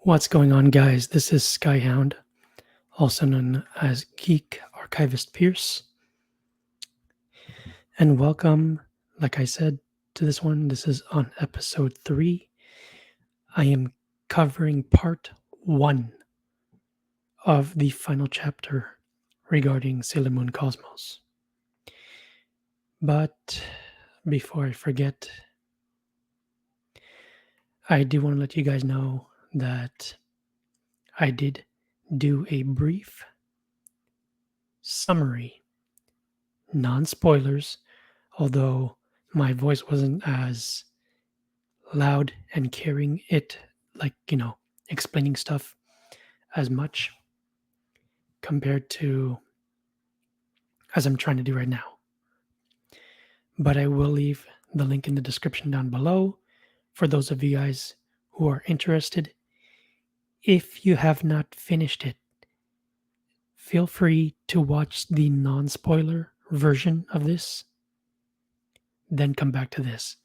What's going on, guys? This is Skyhound, also known as Geek Archivist Pierce, and welcome, like I said, to this one. This is on episode 3. I am covering part 1 of the final chapter regarding Sailor Moon Cosmos. But before I forget, I do want to let you guys know that I did do a brief summary, non spoilers, although my voice wasn't as loud and carrying it, like, explaining stuff as much compared to as I'm trying to do right now. But I will leave the link in the description down below for those of you guys who are interested. If you have not finished it, feel free to watch the non spoiler version of this, then come back to this,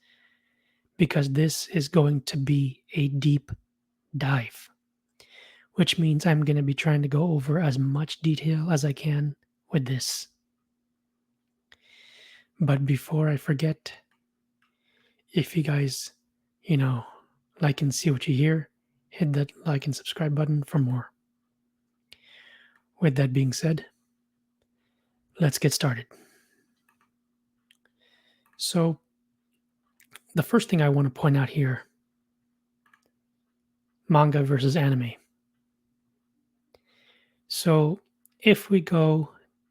because this is going to be a deep dive, which means I'm going to be trying to go over as much detail as I can with this. But before I forget, if you guys, like and see what you hear, hit that like and subscribe button for more. With that being said, let's get started. So, the first thing I want to point out here, manga versus anime. So, if we go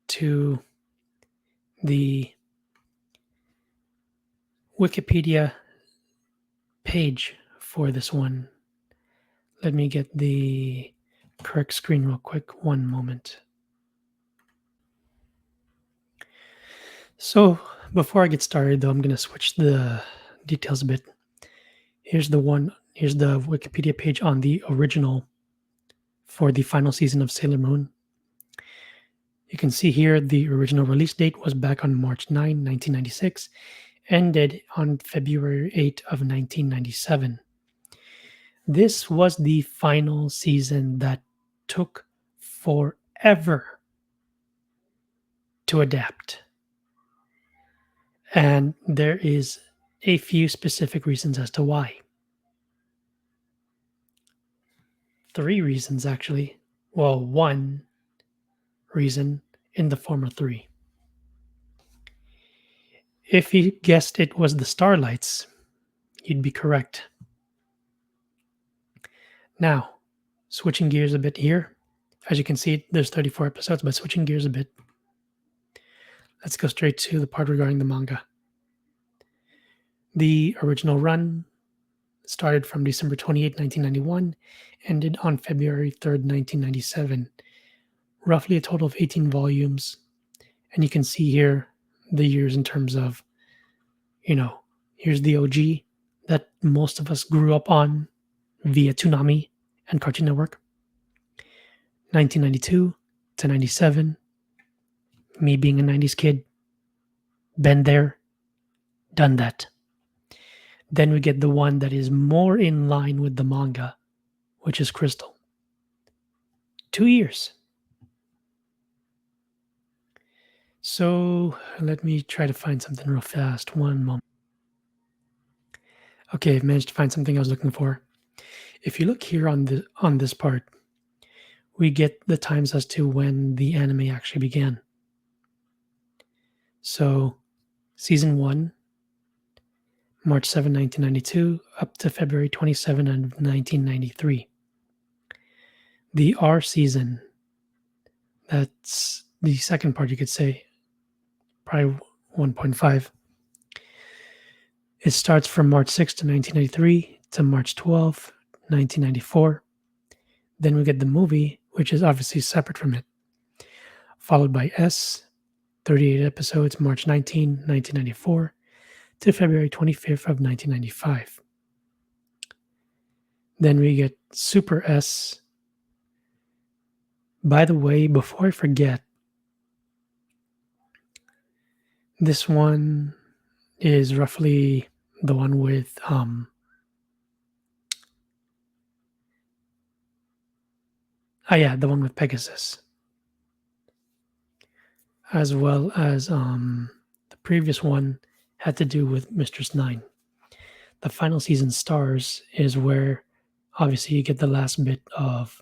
to the Wikipedia page for this one, let me get the correct screen real quick. One moment. So, before I get started, though, I'm going to switch the details a bit. Here's the Wikipedia page on the original for the final season of Sailor Moon. You can see here the original release date was back on March 9, 1996, ended on February 8 of 1997. This was the final season that took forever to adapt. And there is a few specific reasons as to why. 3 reasons, actually. Well, 1 reason in the form of 3. If you guessed it was the Starlights, you'd be correct. Now, switching gears a bit here. As you can see, there's 34 episodes, but switching gears a bit, let's go straight to the part regarding the manga. The original run started from December 28, 1991, ended on February 3rd, 1997. Roughly a total of 18 volumes. And you can see here the years in terms of, here's the OG that most of us grew up on via Toonami and Cartoon Network. 1992 to 97. Me being a 90s kid, been there, done that. Then we get the one that is more in line with the manga, which is Crystal. 2 years. So let me try to find something real fast. One moment. Okay, I've managed to find something I was looking for. If you look here on this part, we get the times as to when the anime actually began. So, season 1, March 7, 1992, up to February 27 of 1993. The R season, that's the second part, you could say, probably 1.5. It starts from March 6 to 1993 to March 12, 1994. Then we get the movie, which is obviously separate from it, followed by S, 38 episodes, March 19, 1994 to February 25th of 1995. Then we get Super S. By the way, before I forget, this one is roughly the one with Ah, yeah, the one with Pegasus, as well as the previous one had to do with Mistress Nine. The final season stars is where obviously you get the last bit of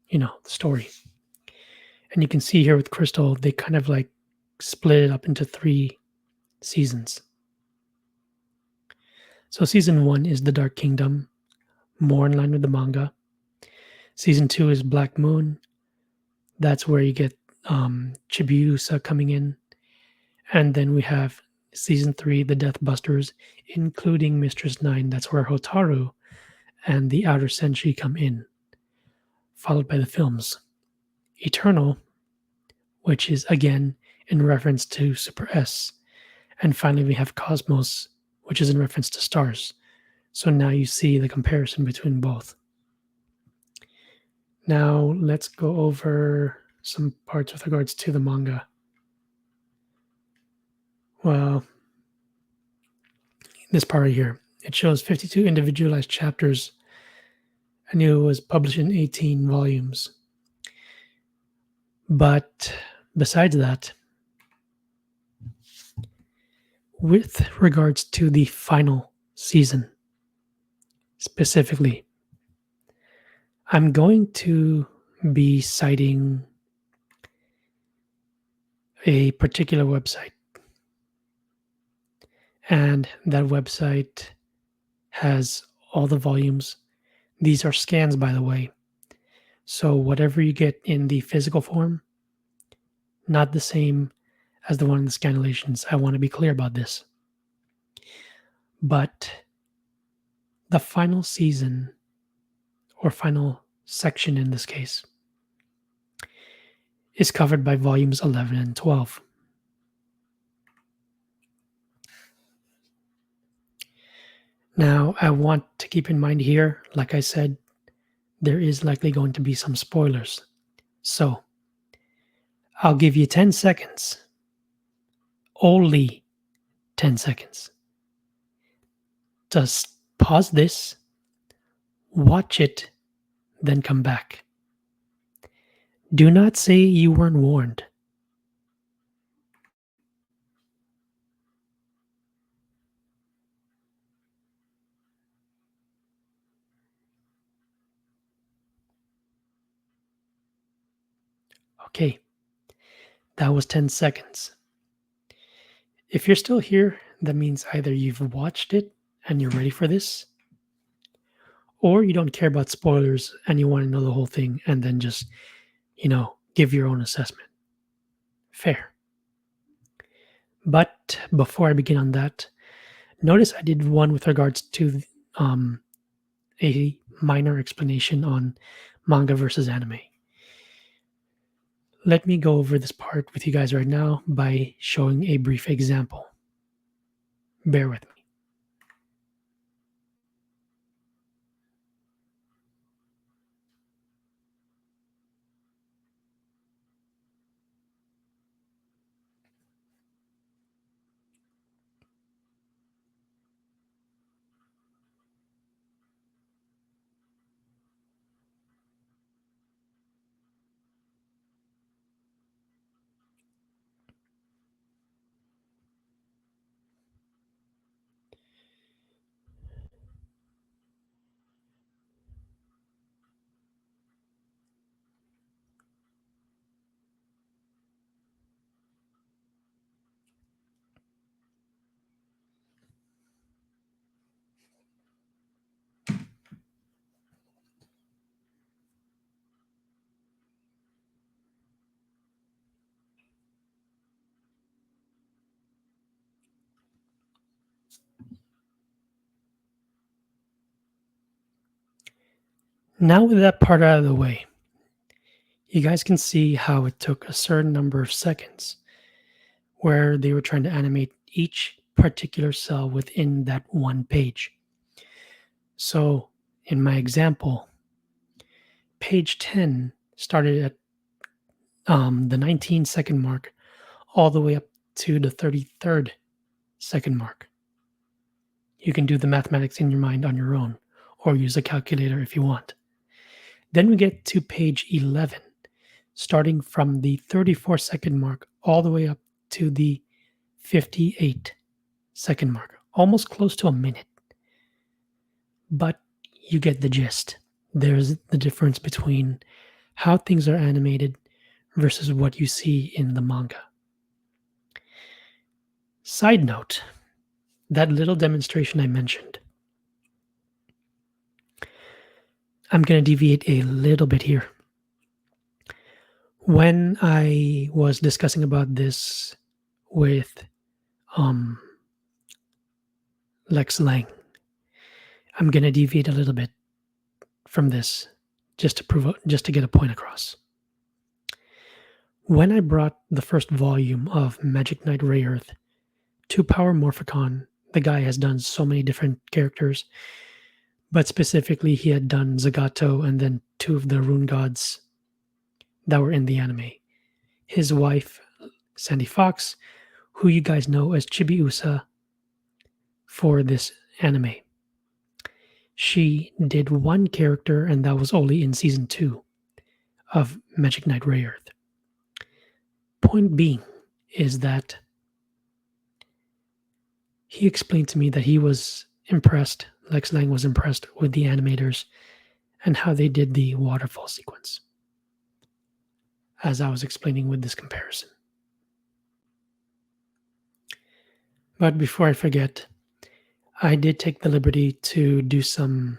the story, and you can see here with Crystal they kind of like split it up into three seasons. So season one is the Dark Kingdom, more in line with the manga. Season two is Black Moon. That's where you get Chibiusa coming in, and then we have season three, the Death Busters, including Mistress Nine. That's where Hotaru and the Outer Senshi come in, followed by the films Eternal, which is again in reference to Super S, and finally we have Cosmos, which is in reference to stars. So now you see the comparison between both. Now let's go over some parts with regards to the manga. Well, this part right here, it shows 52 individualized chapters and it was published in 18 volumes. But besides that, with regards to the final season specifically, I'm going to be citing a particular website. And that website has all the volumes. These are scans, by the way. So whatever you get in the physical form, not the same as the one in the scanlations. I want to be clear about this. But the final season, or final section in this case, is covered by volumes 11 and 12. Now, I want to keep in mind here, like I said, there is likely going to be some spoilers. So, I'll give you 10 seconds, only 10 seconds. Just pause this, watch it, then come back. Do not say you weren't warned. Okay, that was 10 seconds. If you're still here, that means either you've watched it and you're ready for this, or you don't care about spoilers and you want to know the whole thing and then just, give your own assessment. Fair. But before I begin on that, notice I did one with regards to um, a minor explanation on manga versus anime. Let me go over this part with you guys right now by showing a brief example. Bear with me. Now, with that part out of the way, you guys can see how it took a certain number of seconds where they were trying to animate each particular cell within that one page. So, in my example, page 10 started at the 19-second mark all the way up to the 33rd second mark. You can do the mathematics in your mind on your own or use a calculator if you want. Then we get to page 11, starting from the 34-second mark all the way up to the 58-second mark, almost close to a minute. But you get the gist. There's the difference between how things are animated versus what you see in the manga. Side note, that little demonstration I mentioned, I'm going to deviate a little bit here. When I was discussing about this with um, Lex Lang, I'm going to deviate a little bit from this just to get a point across. When I brought the first volume of Magic Knight Ray Earth to Power Morphicon, the guy has done so many different characters, but specifically he had done Zagato and then two of the rune gods that were in the anime. His wife, Sandy Fox, who you guys know as Chibiusa for this anime. She did one character, and that was only in season 2 of Magic Knight Ray Earth. Point being is that he explained to me that he was impressed, Lex Lang was impressed with the animators and how they did the waterfall sequence, as I was explaining with this comparison. But before I forget, I did take the liberty to do some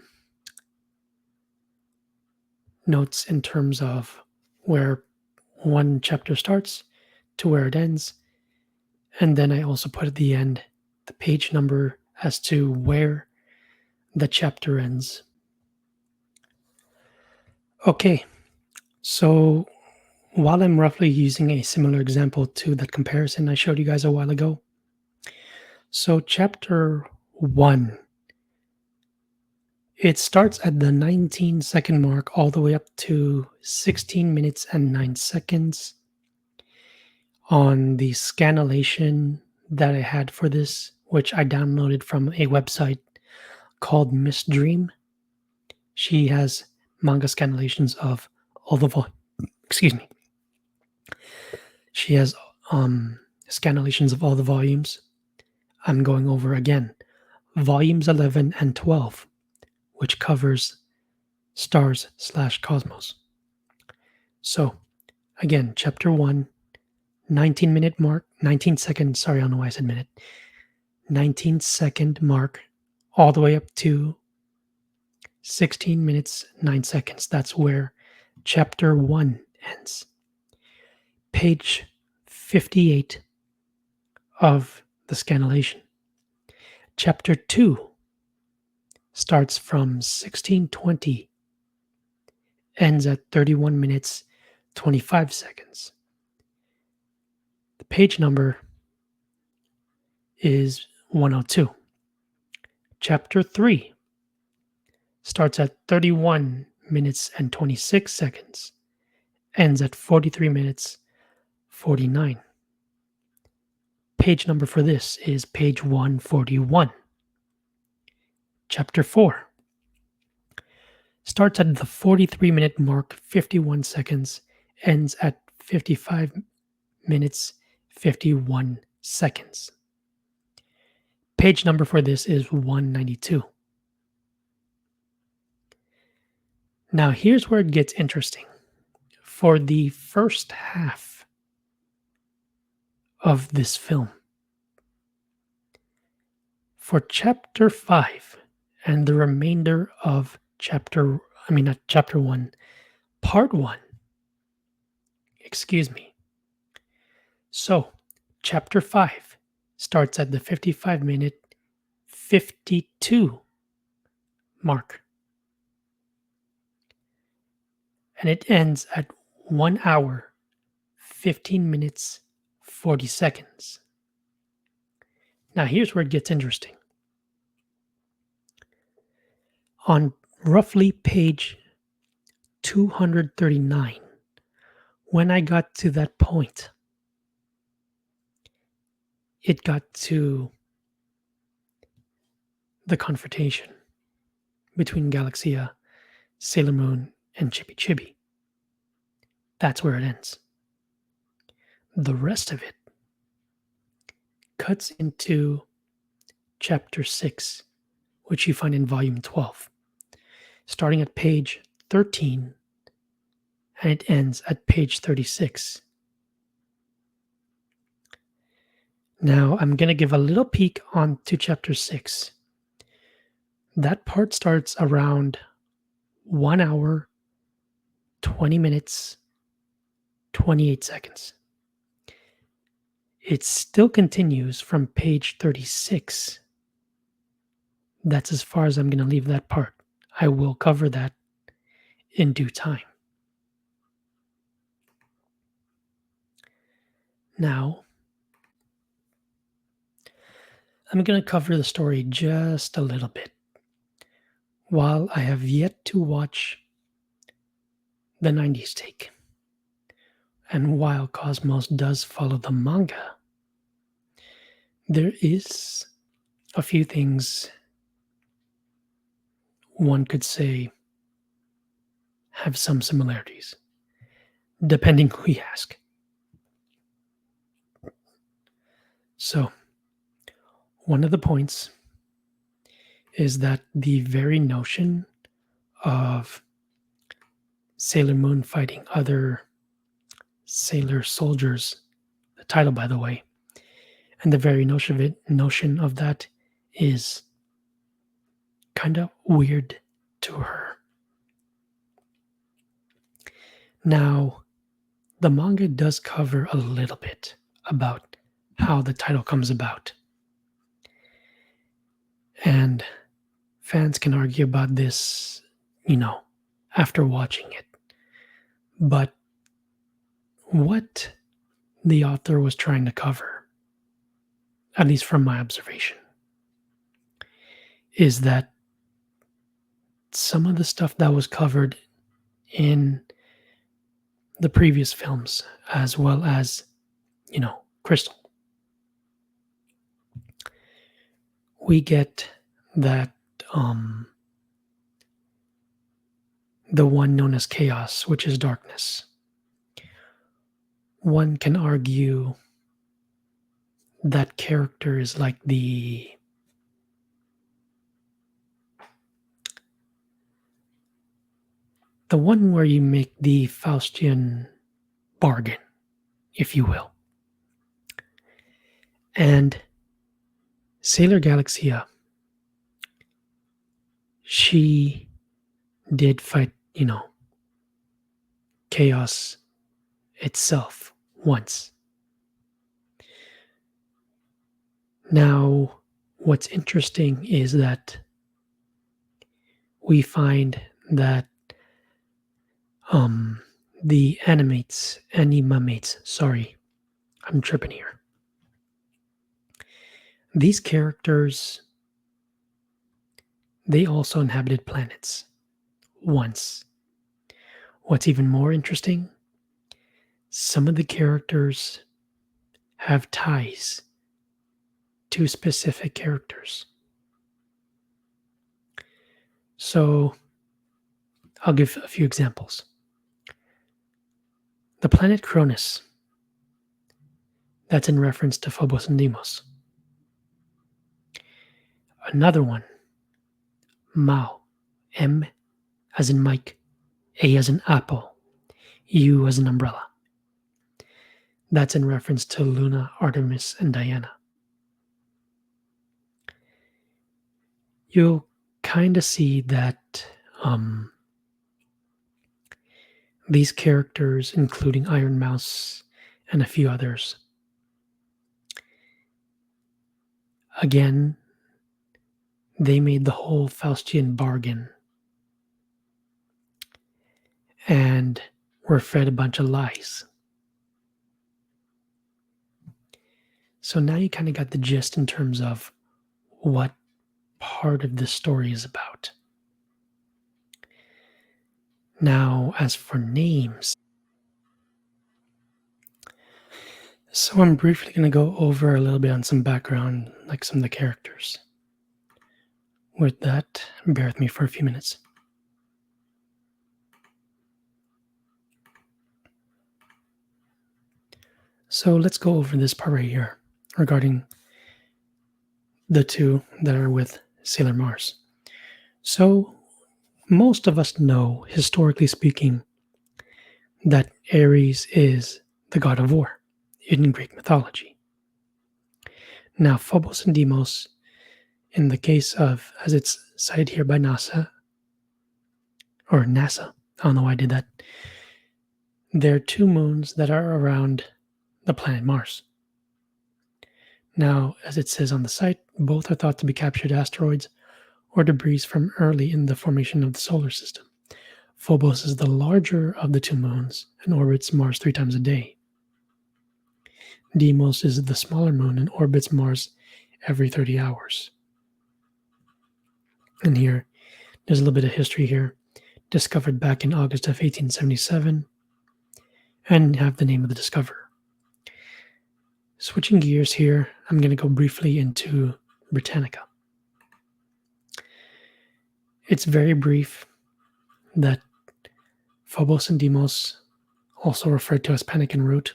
notes in terms of where one chapter starts to where it ends. And then I also put at the end the page number as to where the chapter ends. Okay, so while I'm roughly using a similar example to that comparison I showed you guys a while ago, so chapter 1, it starts at the 19-second mark all the way up to 16 minutes and 9 seconds. On the scanlation that I had for this, which I downloaded from a website called Miss Dream, she has manga scanlations of all the excuse me. She has scanlations of all the volumes. I'm going over again. Volumes 11 and 12, which covers stars/cosmos. So, again, chapter 1, 19-minute mark, 19 seconds, sorry, I don't know why I said minute. 19-second mark, all the way up to 16 minutes, 9 seconds. That's where chapter 1 ends. Page 58 of the scanlation. Chapter 2 starts from 16:20, ends at 31 minutes, 25 seconds. The page number is 102. Chapter 3 starts at 31 minutes and 26 seconds, ends at 43 minutes, 49. Page number for this is page 141. Chapter 4 starts at the 43-minute mark, 51 seconds, ends at 55 minutes, 51 seconds. Page number for this is 192. Now, here's where it gets interesting. For the first half of this film, for chapter 5 and the remainder of not chapter 1, part 1, excuse me. So, chapter 5 starts at the 55-minute 52 mark. And it ends at 1 hour, 15 minutes, 40 seconds. Now, here's where it gets interesting. On roughly page 239, when I got to that point, it got to the confrontation between Galaxia, Sailor Moon, and Chibi Chibi. That's where it ends. The rest of it cuts into chapter 6, which you find in volume 12, starting at page 13 and it ends at page 36. Now, I'm going to give a little peek onto chapter 6. That part starts around 1 hour, 20 minutes, 28 seconds. It still continues from page 36. That's as far as I'm going to leave that part. I will cover that in due time. Now, I'm going to cover the story just a little bit. While I have yet to watch the 90s take, and while Cosmos does follow the manga, there is a few things one could say have some similarities, depending who you ask. So, one of the points is that the very notion of Sailor Moon fighting other sailor soldiers, the title, by the way, and the very notion of that is kind of weird to her. Now, the manga does cover a little bit about how the title comes about. And fans can argue about this, after watching it. But what the author was trying to cover, at least from my observation, is that some of the stuff that was covered in the previous films, as well as, Crystal, we get that the one known as chaos, which is darkness. One can argue that character is like the one where you make the Faustian bargain, if you will. And Sailor Galaxia, she did fight, chaos itself once. Now, what's interesting is that we find that the animates, sorry, I'm tripping here. These characters, they also inhabited planets once. What's even more interesting, some of the characters have ties to specific characters. So, I'll give a few examples. The planet Cronus, that's in reference to Phobos and Deimos. Another one, Mao, M as in Mike, A as in apple, U as in umbrella. That's in reference to Luna, Artemis, and Diana. You'll kind of see that these characters, including Iron Mouse and a few others, again, they made the whole Faustian bargain and were fed a bunch of lies. So now you kind of got the gist in terms of what part of this story is about. Now, as for names, so I'm briefly going to go over a little bit on some background, like some of the characters. With that, bear with me for a few minutes. So let's go over this part right here regarding the two that are with Sailor Mars. So most of us know, historically speaking, that Ares is the god of war in Greek mythology. Now, Phobos and Deimos, in the case of, as it's cited here by NASA, or NASA, I don't know why I did that, they're two moons that are around the planet Mars. Now, as it says on the site, both are thought to be captured asteroids or debris from early in the formation of the solar system. Phobos is the larger of the two moons and orbits Mars 3 times a day. Deimos is the smaller moon and orbits Mars every 30 hours. And here, there's a little bit of history here, discovered back in August of 1877, and have the name of the discoverer. Switching gears here, I'm going to go briefly into Britannica. It's very brief that Phobos and Deimos, also referred to as Panic and Root,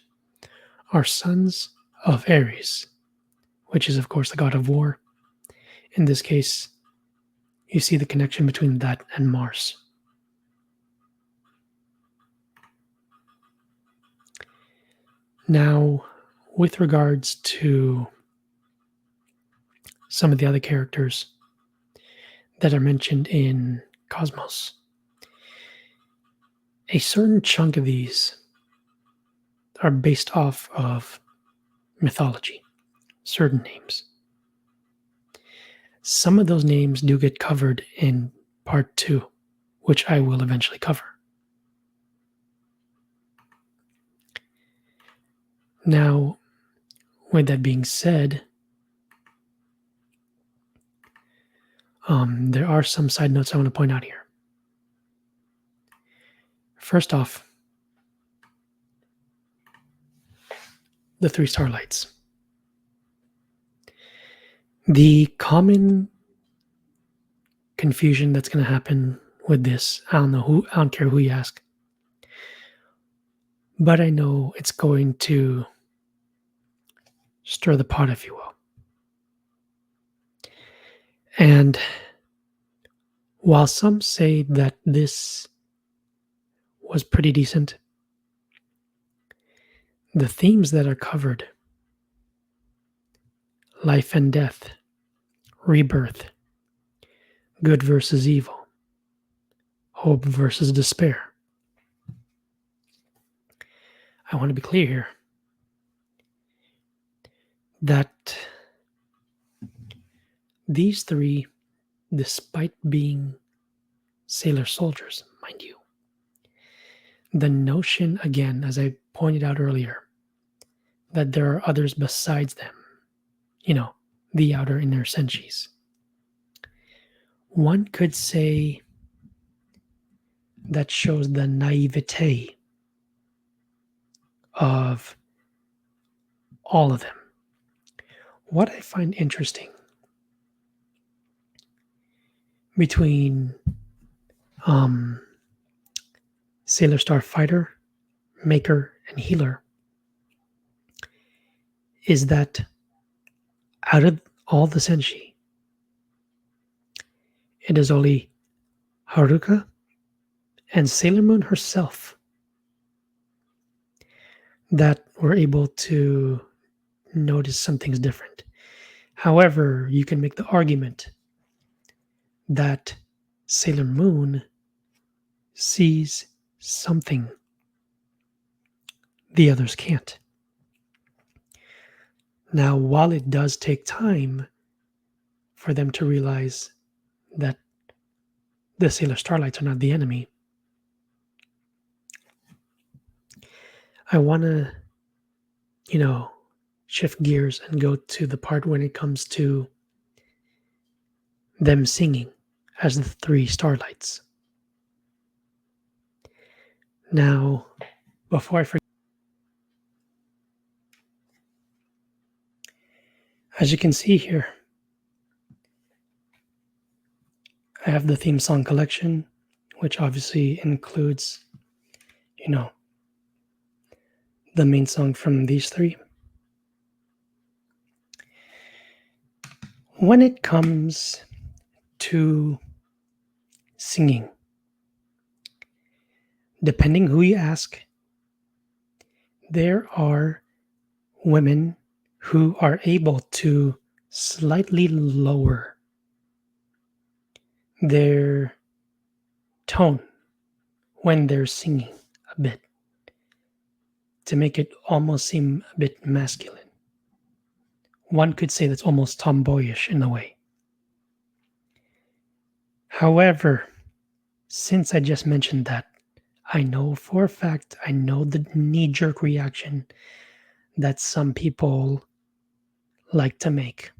are sons of Ares, which is, of course, the god of war. In this case, you see the connection between that and Mars. Now, with regards to some of the other characters that are mentioned in Cosmos, a certain chunk of these are based off of mythology, certain names. Some of those names do get covered in part 2, which I will eventually cover. Now, with that being said, there are some side notes I want to point out here. First off, the 3 starlights. The common confusion that's going to happen with this, I don't care who you ask, but I know it's going to stir the pot, if you will. And while some say that this was pretty decent, the themes that are covered, life and death, rebirth, good versus evil, hope versus despair. I want to be clear here that these 3, despite being sailor soldiers, mind you, the notion, again, as I pointed out earlier, that there are others besides them, the outer inner senshis. One could say that shows the naivete of all of them. What I find interesting between Sailor Star Fighter, Maker, and Healer is that out of all the senshi, it is only Haruka and Sailor Moon herself that were able to notice something's different. However, you can make the argument that Sailor Moon sees something the others can't. Now, while it does take time for them to realize that the Sailor Starlights are not the enemy, I want to, shift gears and go to the part when it comes to them singing as the 3 starlights. Now, before I forget, as you can see here, I have the theme song collection, which obviously includes, the the main song from these three. When it comes to singing, depending who you ask, there are women who are able to slightly lower their tone when they're singing a bit to make it almost seem a bit masculine. One could say that's almost tomboyish in a way. However, since I just mentioned that, I know for a fact, I know the knee jerk reaction that some people like to make.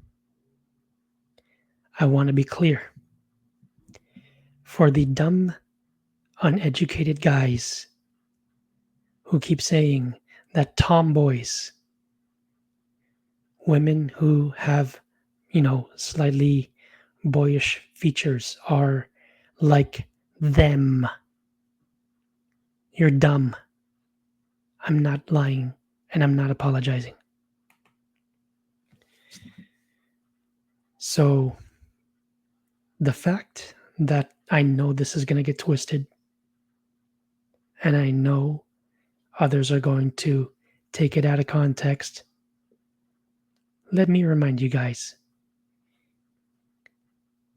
I want to be clear. For the dumb, uneducated guys who keep saying that tomboys, women who have, slightly boyish features are like them. You're dumb. I'm not lying and I'm not apologizing. So, the fact that I know this is going to get twisted and I know others are going to take it out of context, let me remind you guys,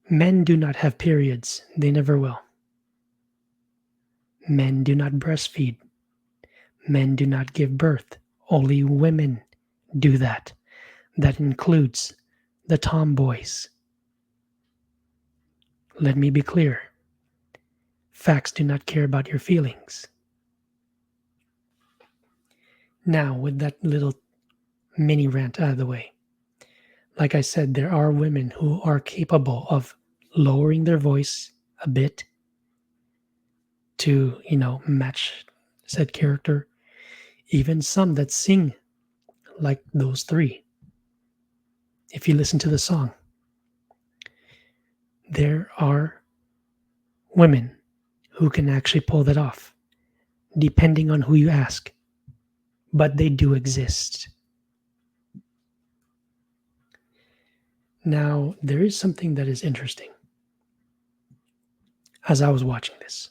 men do not have periods. They never will. Men do not breastfeed. Men do not give birth. Only women do that. That includes the tomboys. Let me be clear. Facts do not care about your feelings. Now, with that little mini rant out of the way, like I said, there are women who are capable of lowering their voice a bit to, match said character. Even some that sing like those three. If you listen to the song, there are women who can actually pull that off, depending on who you ask. But they do exist. Now, there is something that is interesting as I was watching this.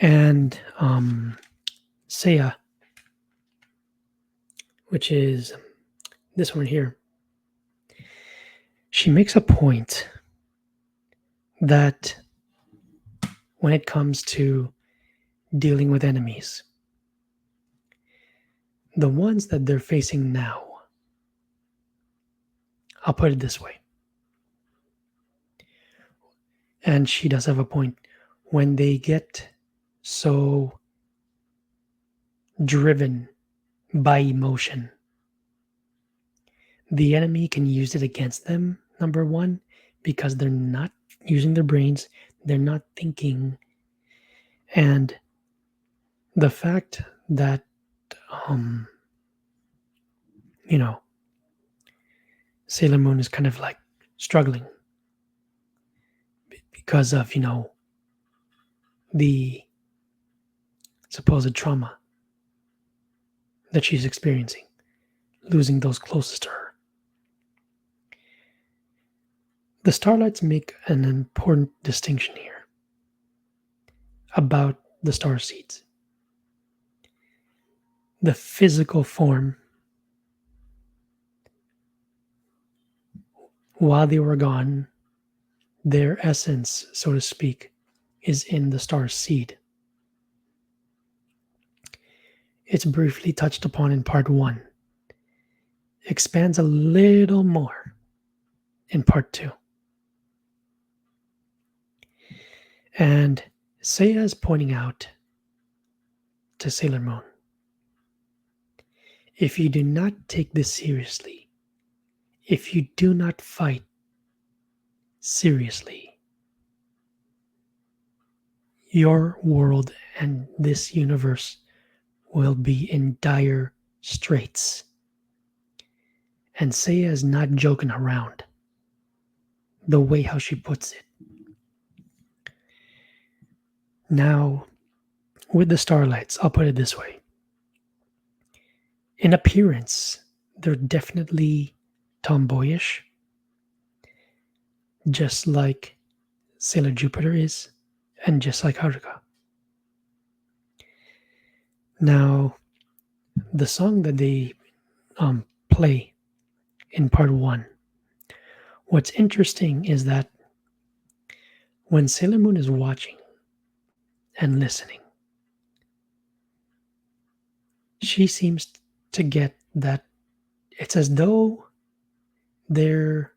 And Seiya, which is this one here, she makes a point that when it comes to dealing with enemies, the ones that they're facing now, I'll put it this way. And she does have a point. When they get so driven by emotion, the enemy can use it against them, number one, because they're not using their brains, they're not thinking. And the fact that, Sailor Moon is kind of like struggling because of, the supposed trauma that she's experiencing, losing those closest to her. The Starlights make an important distinction here about the star seeds. The physical form, while they were gone, their essence, so to speak, is in the star seed. It's briefly touched upon in part 1. Expands a little more in part 2. And Seiya is pointing out to Sailor Moon, if you do not take this seriously, if you do not fight seriously, your world and this universe will be in dire straits. And Seiya is not joking around, the way how she puts it. Now, with the Starlights, I'll put it this way. In appearance, they're definitely tomboyish, just like Sailor Jupiter is, and just like Haruka. Now, the song that they play in part one, what's interesting is that when Sailor Moon is watching and listening, she seems to get that it's as though they're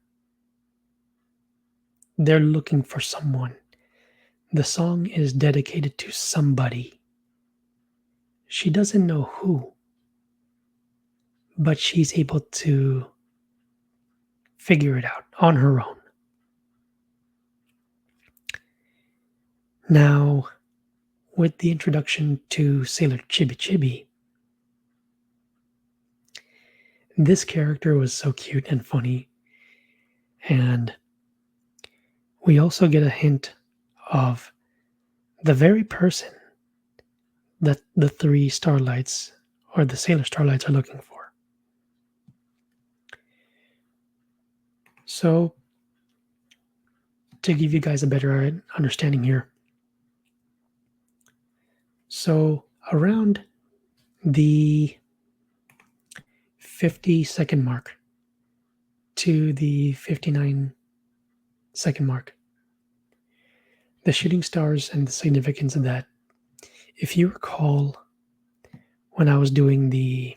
they're looking for someone. The song is dedicated to somebody. She doesn't know who, but she's able to figure it out on her own. Now, with the introduction to Sailor Chibi Chibi, this character was so cute and funny, and we also get a hint of the very person that the three starlights or the Sailor Starlights are looking for. So, to give you guys a better understanding here, so around the 50-second mark to the 59-second mark, the shooting stars and the significance of that. If you recall, when I was doing the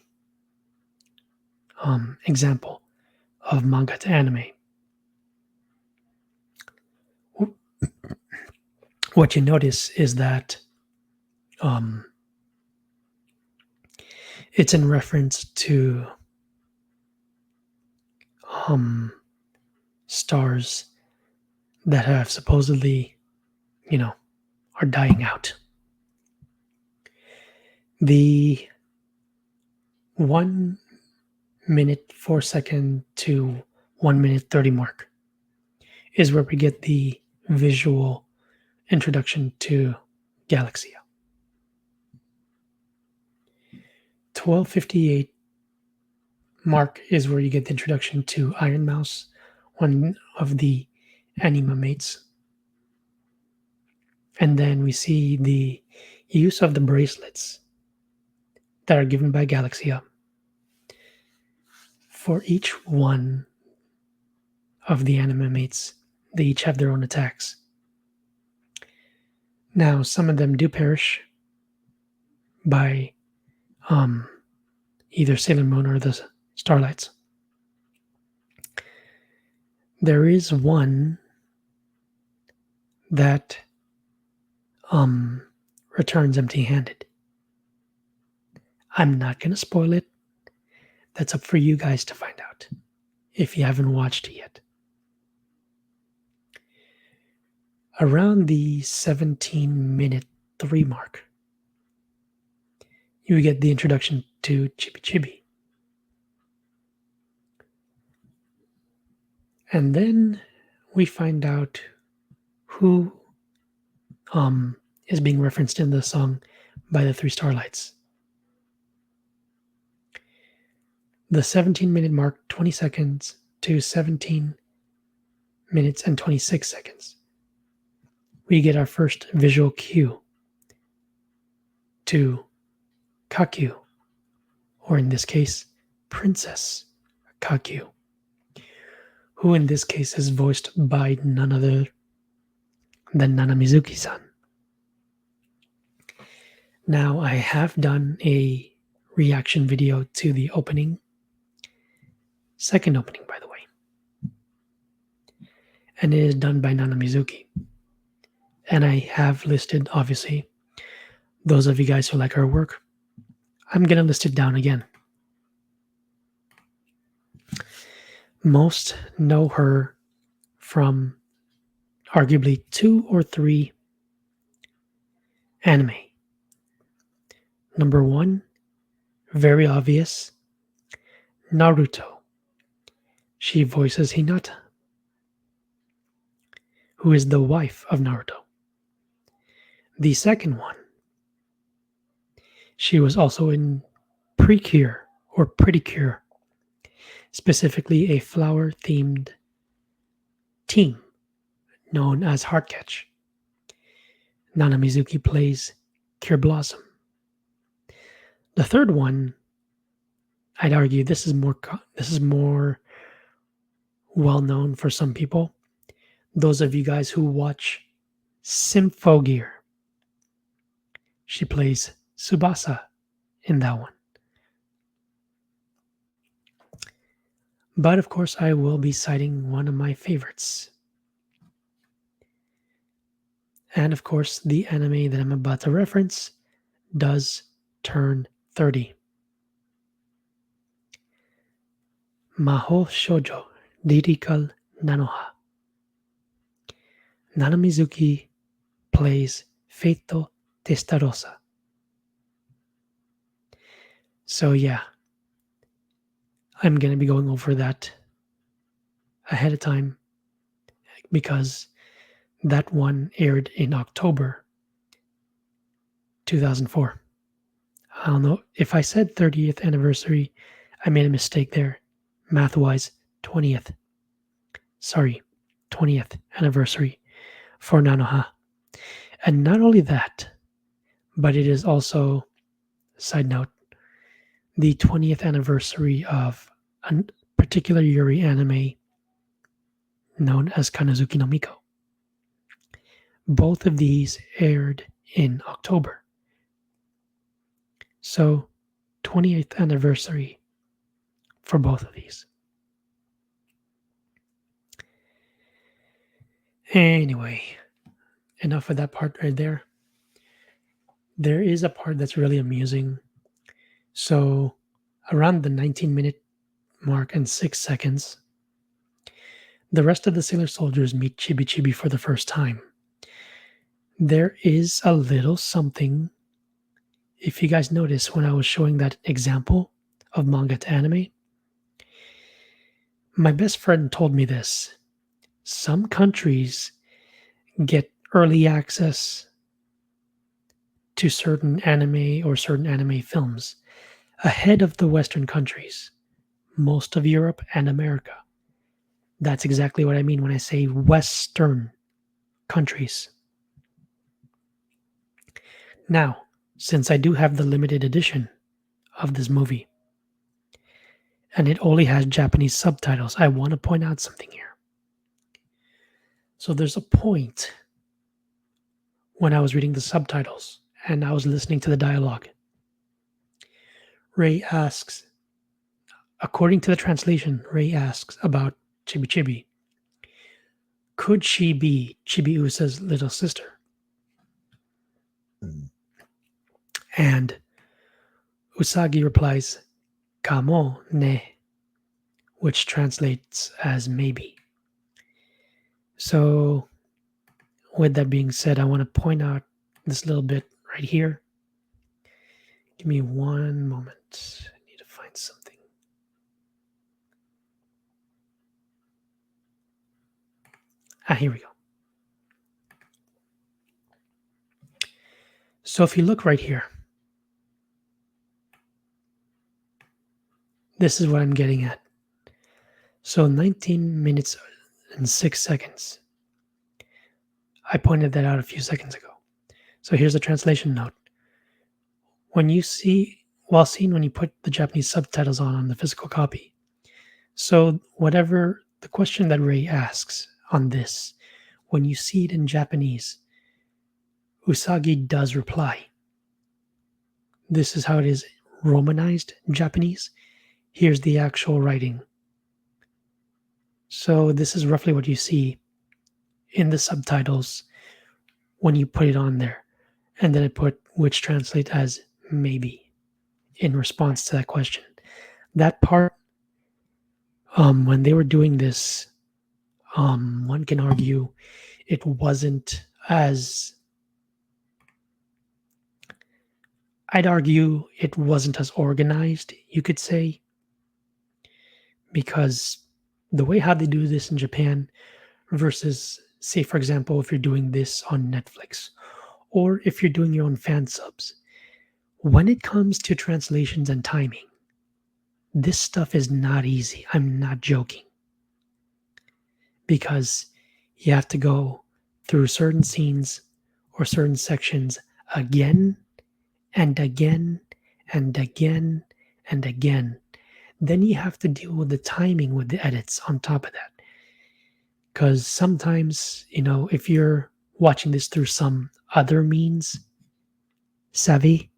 example of manga to anime, what you notice is that um, it's in reference to um, stars that have supposedly, are dying out. The 1 minute 4 second to 1 minute 30 mark is where we get the visual introduction to Galaxia. 12:58 mark is where you get the introduction to Iron Mouse, one of the anima mates. And then we see the use of the bracelets that are given by Galaxia. For each one of the anima mates, they each have their own attacks. Now, some of them do perish by either Sailor Moon or the Starlights. There is one that returns empty-handed. I'm not going to spoil it. That's up for you guys to find out if you haven't watched it yet. Around the 17-minute 3 mark, you get the introduction to Chibi Chibi. And then we find out who is being referenced in the song by the three starlights. The 17-minute mark, 20 seconds to 17 minutes and 26 seconds. We get our first visual cue to Kakyu, or in this case, Princess Kakyu, who in this case is voiced by none other than Nana Mizuki-san. Now, I have done a reaction video to the opening, second opening, by the way, and it is done by Nana Mizuki. And I have listed, obviously, those of you guys who like her work. I'm going to list it down again. Most know her from arguably 2 or 3 anime. Number 1, very obvious, Naruto. She voices Hinata, who is the wife of Naruto. The second one, she was also in Precure, or Pretty Cure, specifically a flower themed team known as Heartcatch. Nana Mizuki plays Cure Blossom. The third one, I'd argue this is more well known for some people. Those of you guys who watch Symphogear, she plays Tsubasa in that one. But of course, I will be citing one of my favorites. And of course, the anime that I'm about to reference does turn 30. Maho Shoujo Lyrical Nanoha. Nana Mizuki plays Feito Testarossa. So yeah, I'm going to be going over that ahead of time because that one aired in October 2004. I don't know if I said 30th anniversary, I made a mistake there. Math wise, 20th. Sorry, 20th anniversary for Nanoha. And not only that, but it is also, side note, the 20th anniversary of a particular Yuri anime known as Kanazuki no Miko. Both of these aired in October. So, 20th anniversary for both of these. Anyway, enough of that part right there. There is a part that's really amusing. So, around the 19-minute mark and 6 seconds, the rest of the sailor soldiers meet Chibi Chibi for the first time. There is a little something, if you guys notice when I was showing that example of manga to anime, my best friend told me this. Some countries get early access to certain anime or certain anime films ahead of the Western countries, most of Europe and America. That's exactly what I mean when I say Western countries. Now, since I do have the limited edition of this movie, and it only has Japanese subtitles, I want to point out something here. So there's a point when I was reading the subtitles and I was listening to the dialogue. Ray asks, according to the translation, Ray asks about Chibi Chibi. Could she be Chibi Usa's little sister? And Usagi replies, Kamo ne, which translates as maybe. So, with that being said, I want to point out this little bit right here. Give me one moment. I need to find something. Here we go. So if you look right here, this is what I'm getting at. So 19 minutes and 6 seconds. I pointed that out a few seconds ago. So here's a translation note. When you see, when you put the Japanese subtitles on the physical copy, so whatever the question that Ray asks on this, when you see it in Japanese, Usagi does reply. This is how it is Romanized Japanese. Here's the actual writing. So this is roughly what you see in the subtitles when you put it on there. And then I put which translate as maybe in response to that question. That part, when they were doing this, one can argue it wasn't as, I'd argue it wasn't as organized, you could say, because the way how they do this in Japan versus, say, for example, if you're doing this on Netflix or if you're doing your own fan subs, when it comes to translations and timing, This stuff is not easy. I'm not joking. Because you have to go through certain scenes or certain sections again and again and again and again. Then you have to deal with the timing with the edits on top of that. Because sometimes, if you're watching this through some other means, savvy,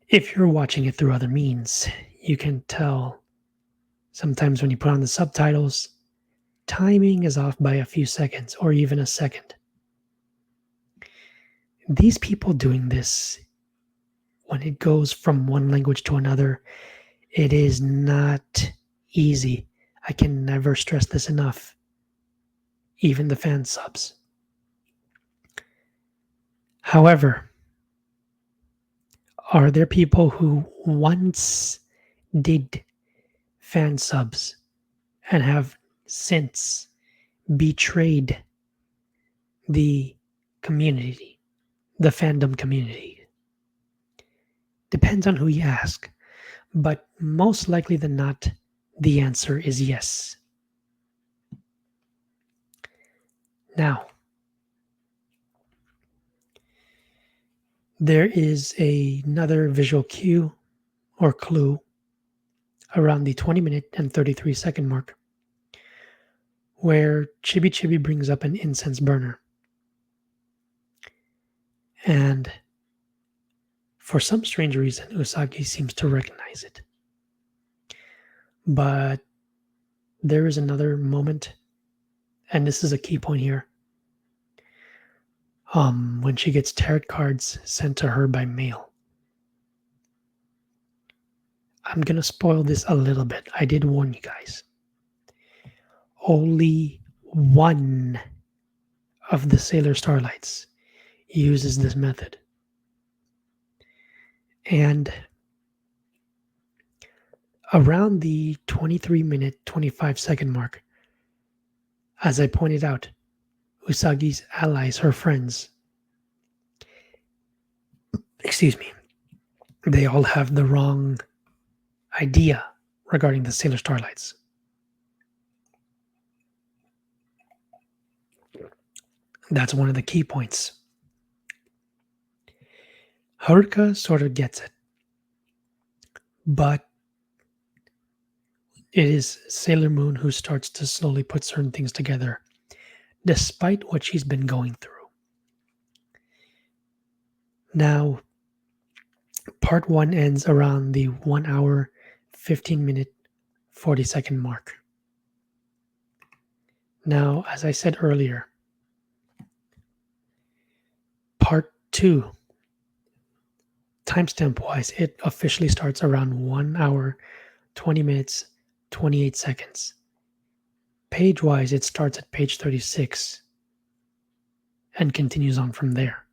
if you're watching it through other means, you can tell sometimes when you put on the subtitles, timing is off by a few seconds or even a second. These people doing this, when it goes from one language to another, it is not easy. I can never stress this enough. Even the fan subs. However, are there people who once did fan subs and have since betrayed the community, the fandom community? Depends on who you ask, but most likely than not, the answer is yes. Now, there is another visual cue or clue around the 20-minute and 33-second mark where Chibi Chibi brings up an incense burner. And for some strange reason, Usagi seems to recognize it. But there is another moment, and this is a key point here. When she gets tarot cards sent to her by mail. I'm gonna spoil this a little bit. I did warn you guys. Only one of the Sailor Starlights uses this method. And around the 23-minute, 25-second mark, as I pointed out, Usagi's allies, her friends, they all have the wrong idea regarding the Sailor Starlights. That's one of the key points. Haruka sort of gets it, but it is Sailor Moon who starts to slowly put certain things together, despite what she's been going through. Now, part 1 ends around the 1 hour, 15-minute, 40-second mark. Now, as I said earlier, part 2, timestamp-wise, it officially starts around 1 hour, 20 minutes, 28 seconds. Page-wise, it starts at page 36 and continues on from there.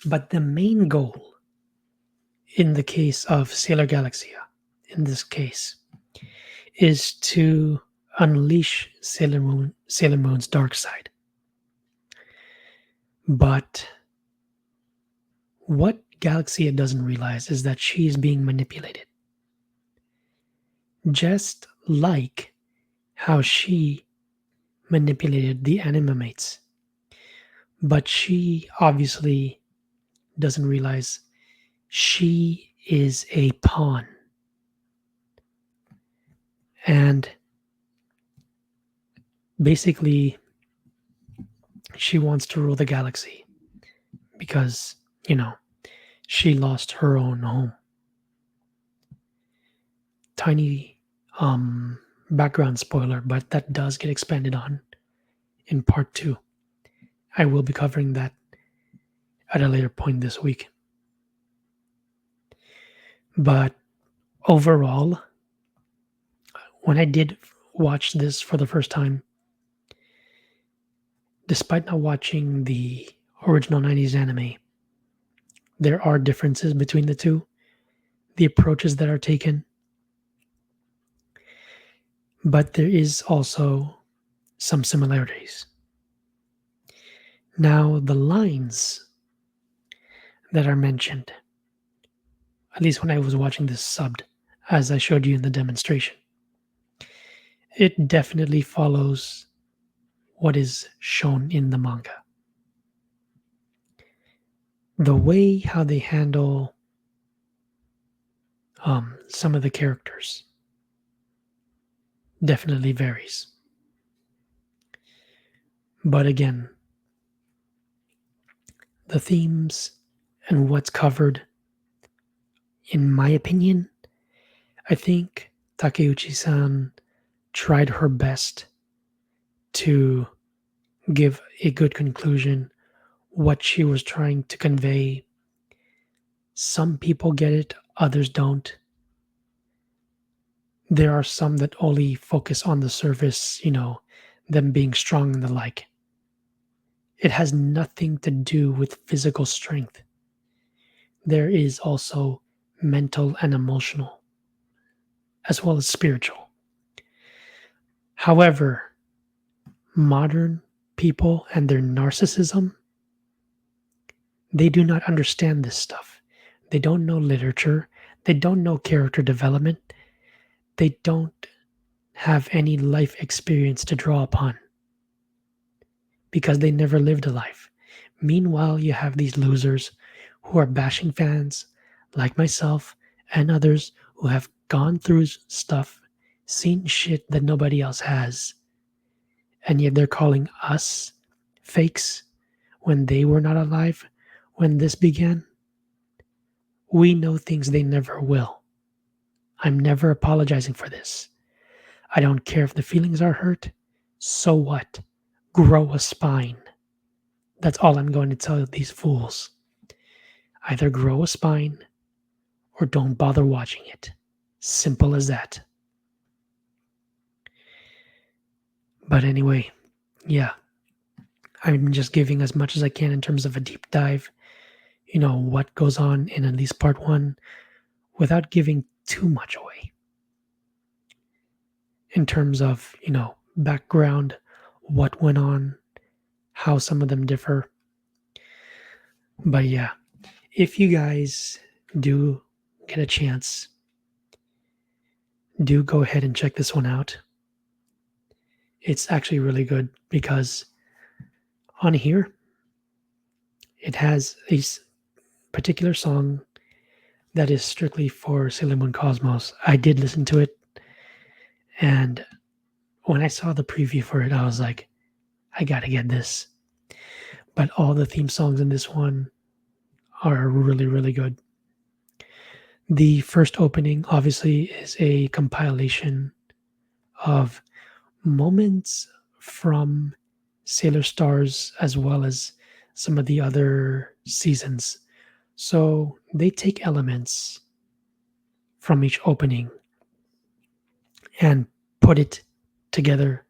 But the main goal in the case of Sailor Galaxia, in this case, is to unleash Sailor Moon's dark side. But what Galaxia doesn't realize is that she's being manipulated. Just like how she manipulated the Animamates. But she obviously doesn't realize she is a pawn. And basically, she wants to rule the galaxy because, she lost her own home. Tiny background spoiler, but that does get expanded on in part 2. I will be covering that at a later point this week. But overall, when I did watch this for the first time, despite not watching the original 90s anime, there are differences between the two, the approaches that are taken. But there is also some similarities. Now, the lines that are mentioned at least when I was watching this subbed, as I showed you in the demonstration. It definitely follows what is shown in the manga. The way how they handle some of the characters definitely varies. But again, the themes and what's covered, in my opinion, I think Takeuchi san tried her best to give a good conclusion, what she was trying to convey. Some people get it, others don't. There are some that only focus on the surface, them being strong and the like. It has nothing to do with physical strength. There is also mental and emotional, as well as spiritual. However, modern people and their narcissism, they do not understand this stuff. They don't know literature. They don't know character development. They don't have any life experience to draw upon because they never lived a life. Meanwhile, you have these losers who are bashing fans like myself and others who have gone through stuff, seen shit that nobody else has, and yet they're calling us fakes when they were not alive when this began. We know things they never will. I'm never apologizing for this. I don't care if the feelings are hurt. So what? Grow a spine. That's all I'm going to tell these fools. Either grow a spine or don't bother watching it. Simple as that. But anyway, yeah, I'm just giving as much as I can in terms of a deep dive, what goes on in at least part one without giving too much away in terms of, background, what went on, how some of them differ. But yeah, if you guys do get a chance, do go ahead and check this one out. It's actually really good because on here, it has a particular song that is strictly for Sailor Moon Cosmos. I did listen to it, and when I saw the preview for it, I was like, I gotta get this. But all the theme songs in this one are really, really good. The first opening, obviously, is a compilation of moments from Sailor Stars as well as some of the other seasons. So they take elements from each opening and put it together,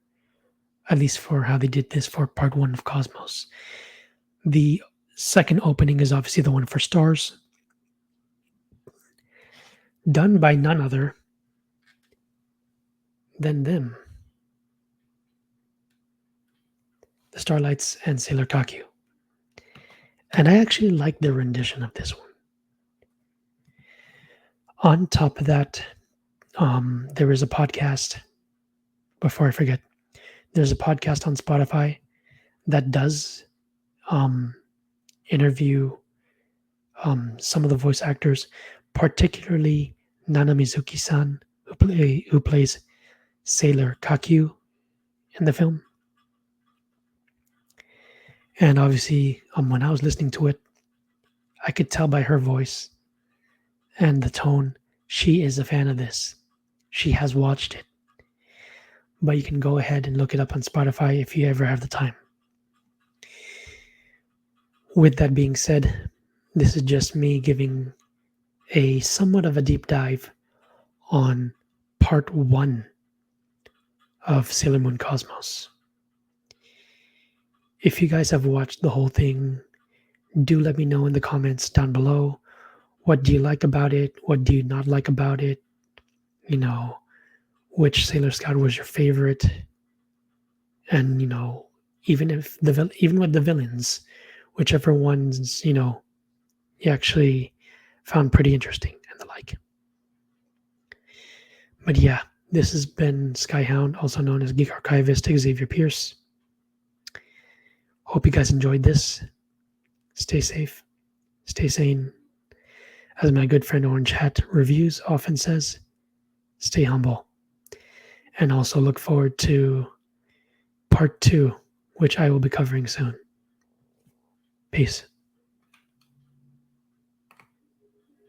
at least for how they did this for part one of Cosmos. The second opening is obviously the one for Stars, done by none other than them, the Starlights and Sailor Kaku. And I actually like their rendition of this one. On top of that, there is a podcast. Before I forget, there's a podcast on Spotify that does interview some of the voice actors, particularly Nana Mizuki-san, who plays Sailor Kaku in the film. And obviously, when I was listening to it, I could tell by her voice and the tone, she is a fan of this. She has watched it. But you can go ahead and look it up on Spotify if you ever have the time. With that being said, this is just me giving a somewhat of a deep dive on part one of Sailor Moon Cosmos. If you guys have watched the whole thing, do let me know in the comments down below. What do you like about it? What do you not like about it? Which Sailor Scout was your favorite? And even with the villains, whichever ones you actually found pretty interesting and the But yeah, this has been Skyhound, also known as Geek Archivist Xavier Pierce. Hope you guys enjoyed this. Stay safe, stay sane. As my good friend Orange Hat Reviews often says, stay humble. And also look forward to part 2, which I will be covering soon. Peace.